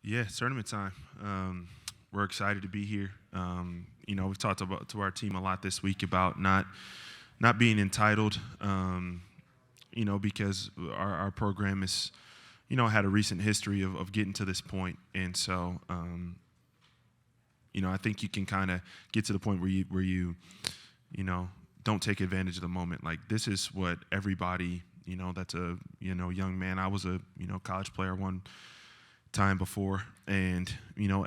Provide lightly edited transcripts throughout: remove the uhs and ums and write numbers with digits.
Yeah, it's tournament time. We're excited to be here. We've talked to our team a lot this week about not being entitled, because our program is, had a recent history of getting to this point. And so, I think you can kind of get to the point where you don't take advantage of the moment. Like, this is what everybody, that's a, young man. I was a, college player one time before, and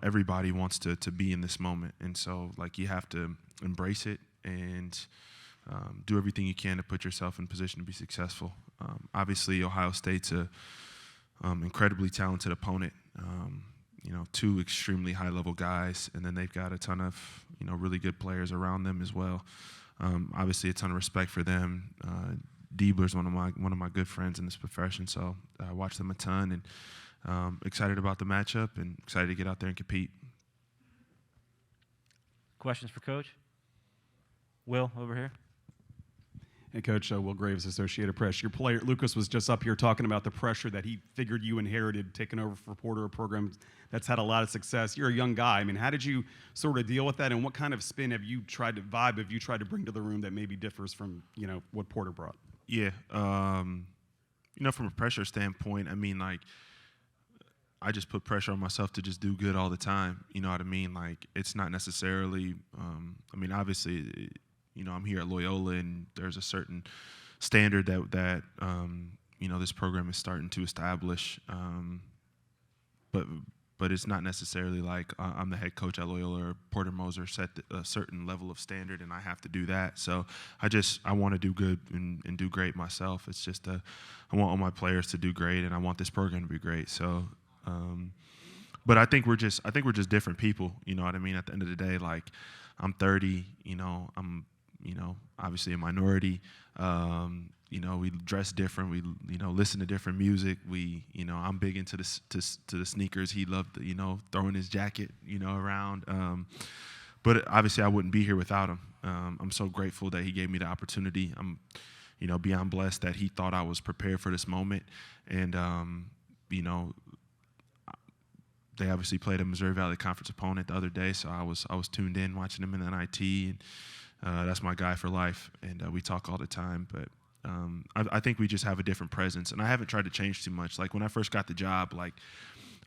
everybody wants to be in this moment, and so like you have to embrace it and do everything you can to put yourself in position to be successful. Obviously, Ohio State's a incredibly talented opponent. Two extremely high-level guys, and then they've got a ton of really good players around them as well. Obviously, a ton of respect for them. Diebler's one of my good friends in this profession, so I watch them a ton, and excited about the matchup and excited to get out there and compete. Questions for Coach? Will, over here. Hey, Coach, Will Graves, Associated Press. Your player, Lucas, was just up here talking about the pressure that he figured you inherited taking over for Porter, a program that's had a lot of success. You're a young guy. I mean, how did you sort of deal with that, and what kind of spin have you tried to bring to the room that maybe differs from, what Porter brought? Yeah. From a pressure standpoint, I mean, like, I just put pressure on myself to just do good all the time. You know what I mean? Like, it's not necessarily, obviously, I'm here at Loyola, and there's a certain standard that this program is starting to establish. But it's not necessarily like I'm the head coach at Loyola or Porter Moser set a certain level of standard, and I have to do that. So I want to do good and do great myself. It's just I want all my players to do great, and I want this program to be great. So. But I think we're just different people. You know what I mean? At the end of the day, like, I'm 30. I'm obviously a minority. We dress different. We listen to different music. I'm big into the sneakers. He loved throwing his jacket around. But obviously I wouldn't be here without him. I'm so grateful that he gave me the opportunity. I'm beyond blessed that he thought I was prepared for this moment, and they obviously played a Missouri Valley Conference opponent the other day, so I was tuned in watching him in the NIT, and that's my guy for life, and we talk all the time. But I think we just have a different presence, and I haven't tried to change too much. Like, when I first got the job, like,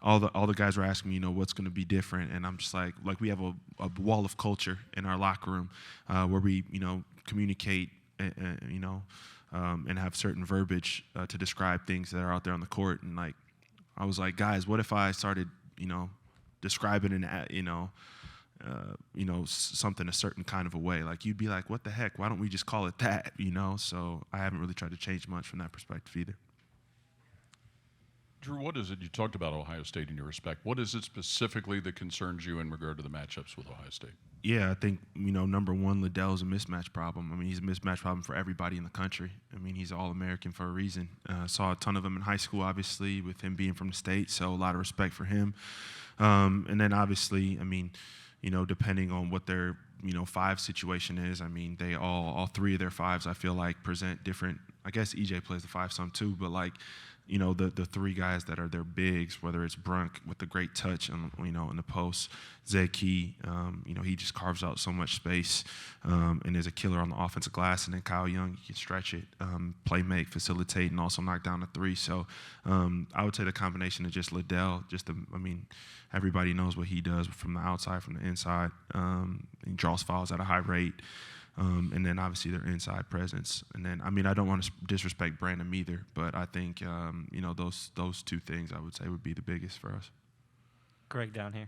all the guys were asking me, what's going to be different, and I'm just like we have a wall of culture in our locker room where we communicate, and have certain verbiage to describe things that are out there on the court, and like I was like, guys, what if I started describe it in, something a certain kind of a way. Like, you'd be like, what the heck? Why don't we just call it that, So I haven't really tried to change much from that perspective either. Drew, what is it? You talked about Ohio State in your respect. What is it specifically that concerns you in regard to the matchups with Ohio State? Yeah, I think, number one, Liddell's a mismatch problem. I mean, he's a mismatch problem for everybody in the country. I mean, he's All-American for a reason. Saw a ton of him in high school, obviously, with him being from the state, so a lot of respect for him. And then, obviously, I mean, depending on what their, 5 situation is, I mean, they all 3 of their 5s, I feel like, present different. I guess EJ plays the 5 some too, but, like, the 3 guys that are their bigs, whether it's Brunk with the great touch on, in the post, Zeki, he just carves out so much space and is a killer on the offensive glass. And then Kyle Young, he can stretch it, play make, facilitate, and also knock down the 3. So I would say the combination of just Liddell, everybody knows what he does from the outside, from the inside. He draws fouls at a high rate. And then obviously their inside presence. And then, I don't want to disrespect Brandon either, but I think, those 2 things I would say would be the biggest for us. Greg down here.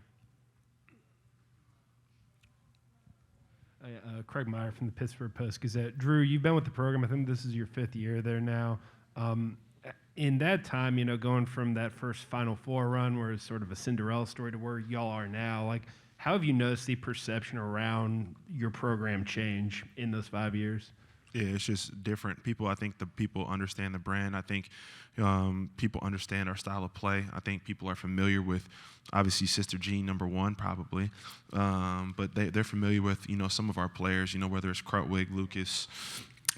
Craig Meyer from the Pittsburgh Post-Gazette. Drew, you've been with the program. I think this is your 5th year there now. In that time, going from that first Final Four run where it's sort of a Cinderella story to where y'all are now, like, how have you noticed the perception around your program change in those 5 years? Yeah, it's just different. I think the people understand the brand. I think people understand our style of play. I think people are familiar with, obviously, Sister Jean, number 1, probably. But they're familiar with, some of our players, whether it's Krutwig, Lucas,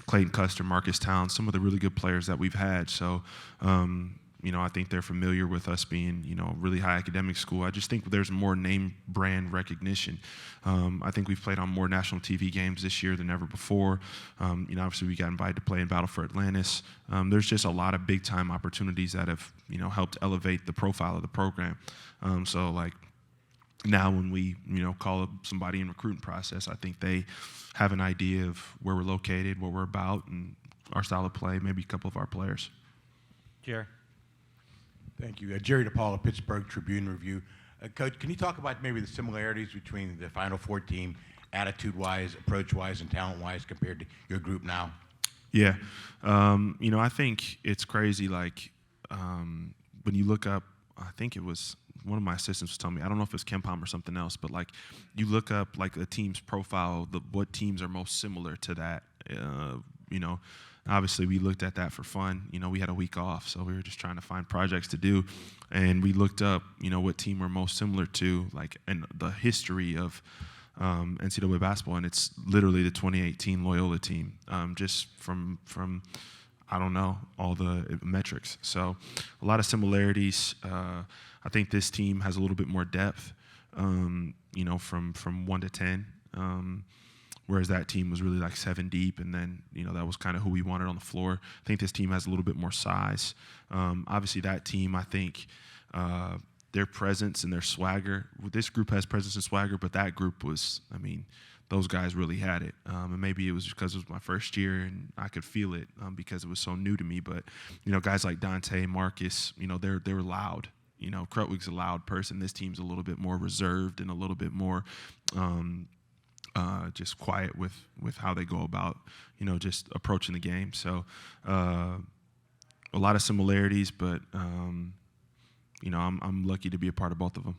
Clayton Custer, Marcus Towns, some of the really good players that we've had. So I think they're familiar with us being, a really high academic school. I just think there's more name brand recognition. I think we've played on more national TV games this year than ever before. Obviously we got invited to play in Battle for Atlantis. There's just a lot of big time opportunities that have, helped elevate the profile of the program. So like now when we, call up somebody in recruiting process, I think they have an idea of where we're located, what we're about, and our style of play, maybe a couple of our players. Jerry. Thank you. Jerry DePaula, Pittsburgh Tribune Review. Coach, can you talk about maybe the similarities between the Final Four team, attitude-wise, approach-wise, and talent-wise compared to your group now? Yeah. I think it's crazy, like, when you look up, I think it was one of my assistants was telling me, I don't know if it's KenPom or something else, but like you look up like a team's profile, what teams are most similar to that, Obviously, we looked at that for fun. We had a week off, so we were just trying to find projects to do. And we looked up, what team we're most similar to, like, in the history of NCAA basketball. And it's literally the 2018 Loyola team, just from I don't know, all the metrics. So a lot of similarities. I think this team has a little bit more depth, from 1 to 10. Whereas that team was really like 7 deep, and then, that was kind of who we wanted on the floor. I think this team has a little bit more size. Obviously, that team, I think, their presence and their swagger, this group has presence and swagger, but that group was, those guys really had it. And maybe it was because it was my first year and I could feel it because it was so new to me. But, guys like Dante, Marcus, they're loud. Krutwig's a loud person. This team's a little bit more reserved and a little bit more just quiet with how they go about, just approaching the game. So a lot of similarities, but, I'm lucky to be a part of both of them.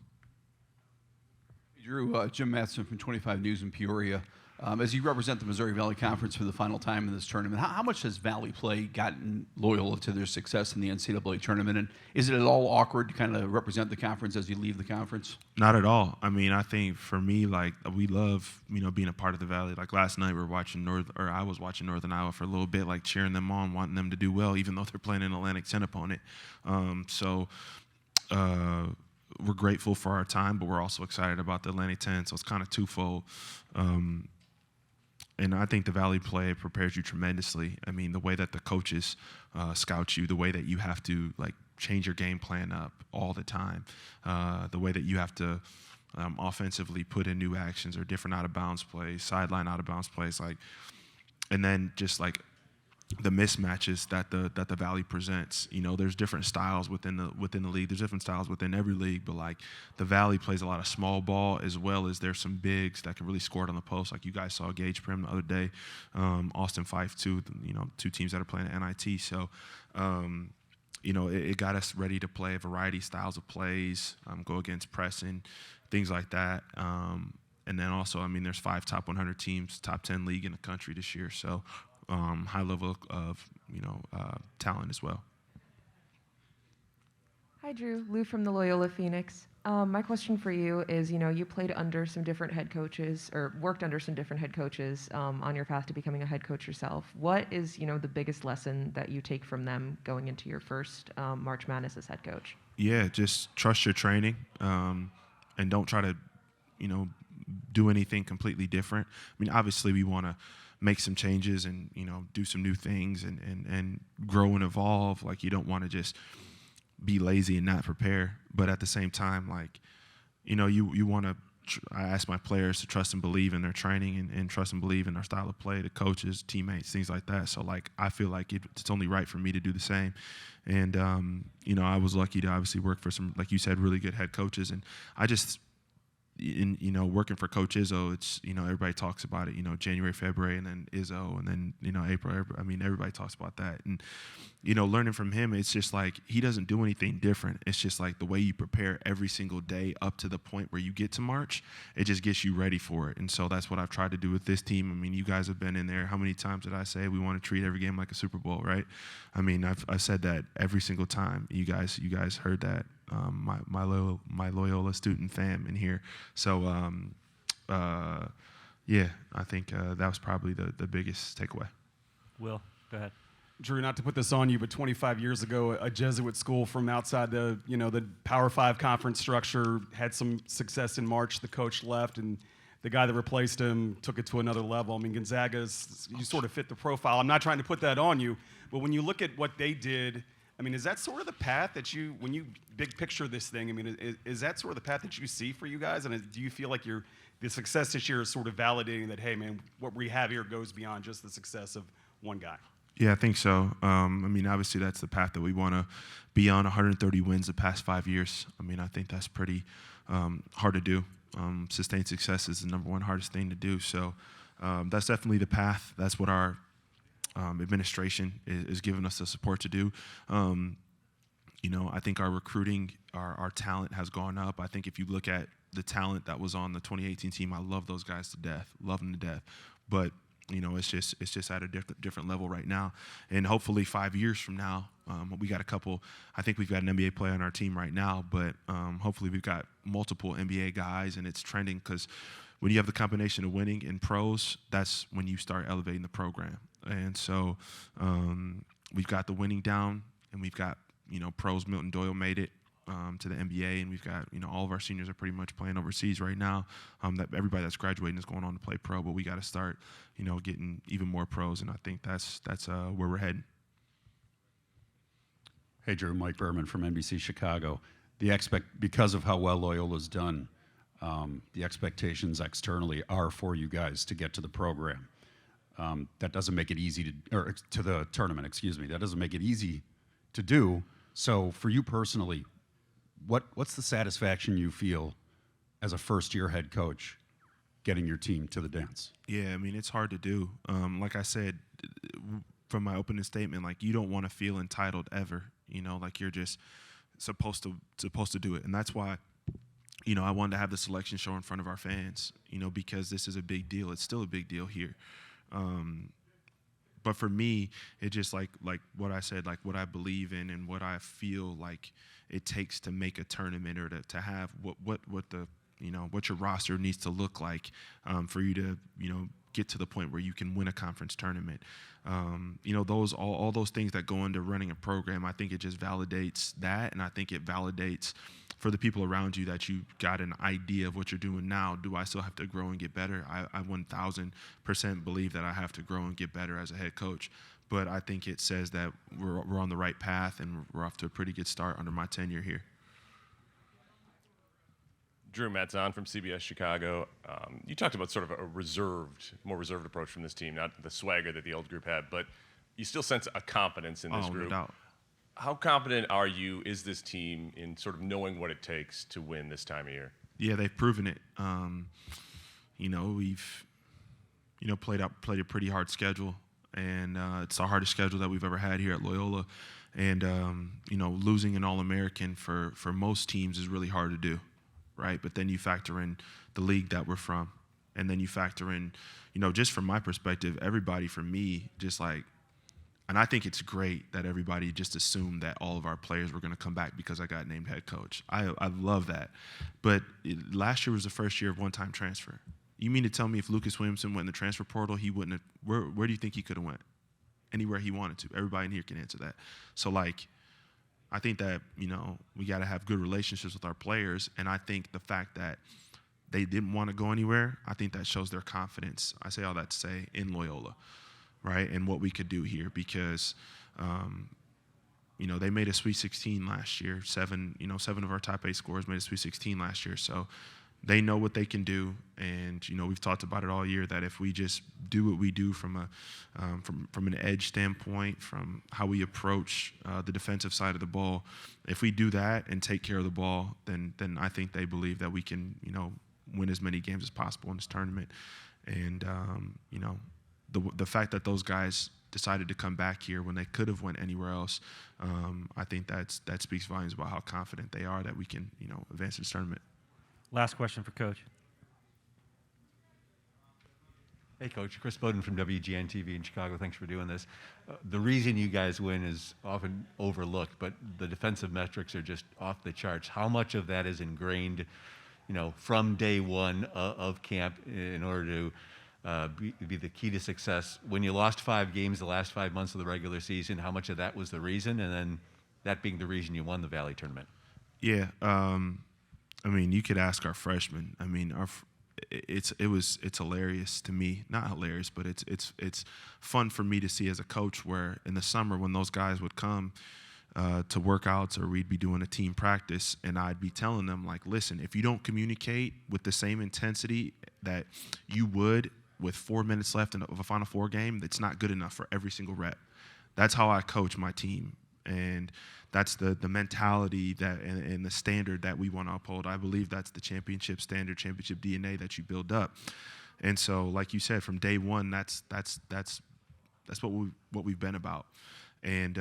Drew, Jim Matheson from 25 News in Peoria. As you represent the Missouri Valley Conference for the final time in this tournament, how much has Valley play gotten Loyola to their success in the NCAA tournament? And is it at all awkward to kind of represent the conference as you leave the conference? Not at all. I think for me, like, we love, being a part of the Valley. Like last night, I was watching Northern Iowa for a little bit, like cheering them on, wanting them to do well, even though they're playing an Atlantic 10 opponent. We're grateful for our time, but we're also excited about the Atlantic 10, so it's kind of twofold. And I think the Valley play prepares you tremendously. The way that the coaches scout you, the way that you have to like change your game plan up all the time, the way that you have to offensively put in new actions or different out of bounds plays, sideline out of bounds plays, like, and then just like the mismatches that the Valley presents. There's different styles within the league. There's different styles within every league, but like the Valley plays a lot of small ball as well as there's some bigs that can really score it on the post. Like you guys saw Gage Prim the other day, Austin Fife too. Two teams that are playing at NIT. So, it got us ready to play a variety of styles of plays, go against pressing, things like that. And then also, there's 5 top 100 teams, top 10 league in the country this year. So. High level of talent as well. Hi, Drew. Lou from the Loyola Phoenix. My question for you is, you played under some different head coaches or worked under some different head coaches on your path to becoming a head coach yourself. What is, the biggest lesson that you take from them going into your first March Madness as head coach? Yeah, just trust your training and don't try to, do anything completely different. Obviously we want to make some changes and, do some new things and grow and evolve. Like, you don't want to just be lazy and not prepare. But at the same time, like, you want to I ask my players to trust and believe in their training and trust and believe in our style of play, the coaches, teammates, things like that. So, like, I feel like it's only right for me to do the same. And, I was lucky to obviously work for some, like you said, really good head coaches. And I just – working for Coach Izzo, it's, everybody talks about it, January, February, and then Izzo, and then, April. Everybody talks about that. And, learning from him, it's just like he doesn't do anything different. It's just like the way you prepare every single day up to the point where you get to March, it just gets you ready for it. And so that's what I've tried to do with this team. You guys have been in there. How many times did I say we want to treat every game like a Super Bowl, right? I've said that every single time. You guys heard that. My Loyola student fam in here. So, I think that was probably the biggest takeaway. Will, go ahead. Drew, not to put this on you, but 25 years ago, a Jesuit school from outside the Power 5 conference structure had some success in March. The coach left, and the guy that replaced him took it to another level. I mean, Gonzaga's, you sort of fit the profile. I'm not trying to put that on you, but when you look at what they did, I mean, is that sort of the path that you, when you big picture this thing, I mean, is that sort of the path that you see for you guys? And do you feel like the success this year is sort of validating that, hey, man, what we have here goes beyond just the success of one guy? Yeah, I think so. I mean, obviously that's the path that we want to be on. 130 wins the past 5 years. I mean, I think that's pretty hard to do. Sustained success is the number one hardest thing to do. So that's definitely the path. That's what our administration is giving us the support to do. I think our recruiting, our talent has gone up. I think if you look at the talent that was on the 2018 team, I love those guys to death, love them to death. But it's just at a different level right now. And hopefully 5 years from now, we got a couple. I think we've got an NBA player on our team right now, but hopefully we've got multiple NBA guys, and it's trending because when you have the combination of winning and pros, that's when you start elevating the program. And so we've got the winning down, and we've got pros. Milton Doyle made it to the NBA, and we've got all of our seniors are pretty much playing overseas right now. That everybody that's graduating is going on to play pro, but we got to start getting even more pros, and I think that's where we're heading. Hey Drew, Mike Berman from NBC Chicago. Because of how well Loyola's done, the expectations externally are for you guys to get to the program. That doesn't make it easy to the tournament. Excuse me. That doesn't make it easy to do. So for you personally, what's the satisfaction you feel as a first-year head coach getting your team to the dance? Yeah, I mean, it's hard to do. Like I said from my opening statement, like you don't want to feel entitled ever. Like you're just supposed to do it, and that's why I wanted to have the selection show in front of our fans. Because this is a big deal. It's still a big deal here. But for me, it just like what I said, like what I believe in and what I feel like it takes to make a tournament or to have what your roster needs to look like for you to get to the point where you can win a conference tournament. All those things that go into running a program, I think it just validates that, and I think it validates for the people around you that you got an idea of what you're doing now. Do I still have to grow and get better? I 1,000% believe that I have to grow and get better as a head coach. But I think it says that we're on the right path, and we're off to a pretty good start under my tenure here. Drew, Matt Zahn from CBS Chicago. You talked about sort of a more reserved approach from this team, not the swagger that the old group had, but you still sense a confidence in this group. No doubt. How confident is this team in sort of knowing what it takes to win this time of year? Yeah, they've proven it. We've played a pretty hard schedule, and it's the hardest schedule that we've ever had here at Loyola. And losing an All-American for most teams is really hard to do, right? But then you factor in the league that we're from, and then you factor in, just from my perspective, everybody from me, just like. And I think it's great that everybody just assumed that all of our players were going to come back because I got named head coach. I love that. But last year was the first year of one-time transfer. You mean to tell me if Lucas Williamson went in the transfer portal, he wouldn't have – where do you think he could have went? Anywhere he wanted to. Everybody in here can answer that. So, I think that, we got to have good relationships with our players. And I think the fact that they didn't want to go anywhere, I think that shows their confidence. I say all that to say in Loyola. Right, and what we could do here because, they made a Sweet 16 last year. Seven of our top 8 scorers made a Sweet 16 last year. So they know what they can do, and we've talked about it all year that if we just do what we do from an edge standpoint, from how we approach the defensive side of the ball, if we do that and take care of the ball, then I think they believe that we can win as many games as possible in this tournament, and The fact that those guys decided to come back here when they could have went anywhere else, I think that speaks volumes about how confident they are that we can, advance this tournament. Last question for Coach. Hey, Coach. Chris Bowden from WGN-TV in Chicago. Thanks for doing this. The reason you guys win is often overlooked, but the defensive metrics are just off the charts. How much of that is ingrained, from day one of camp in order to be the key to success. When you lost 5 games the last 5 months of the regular season, how much of that was the reason, and then that being the reason you won the Valley Tournament? Yeah, I mean, you could ask our freshmen. I mean, it's hilarious to me. Not hilarious, but it's fun for me to see as a coach. Where in the summer when those guys would come to workouts or we'd be doing a team practice, and I'd be telling them like, listen, if you don't communicate with the same intensity that you would with 4 minutes left of a Final Four game, that's not good enough for every single rep. That's how I coach my team. And that's the mentality that and the standard that we want to uphold. I believe that's the championship standard, championship DNA that you build up. And so, like you said, from day one, that's what we've been about. And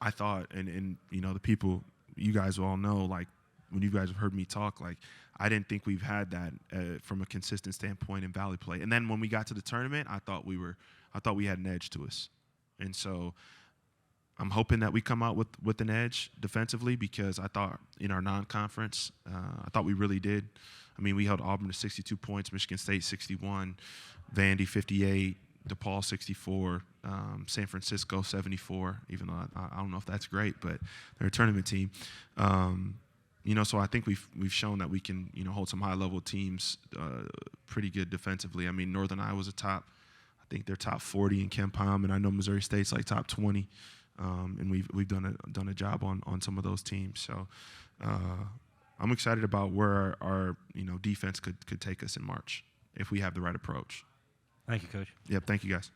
I thought, and you know, the people, you guys all know, like when you guys have heard me talk, like I didn't think we've had that from a consistent standpoint in Valley play. And then when we got to the tournament, I thought we had an edge to us. And so I'm hoping that we come out with an edge defensively, because I thought in our non-conference, I thought we really did. I mean, we held Auburn to 62 points, Michigan State 61, Vandy 58, DePaul 64, San Francisco 74, even though I don't know if that's great, but they're a tournament team. You know, so I think we've shown that we can, you know, hold some high-level teams pretty good defensively. I mean, Northern Iowa's I think they're top 40 in KenPom, and I know Missouri State's like top 20. And we've done a job on some of those teams. So I'm excited about where our you know defense could take us in March if we have the right approach. Thank you, Coach. Yep. Thank you, guys.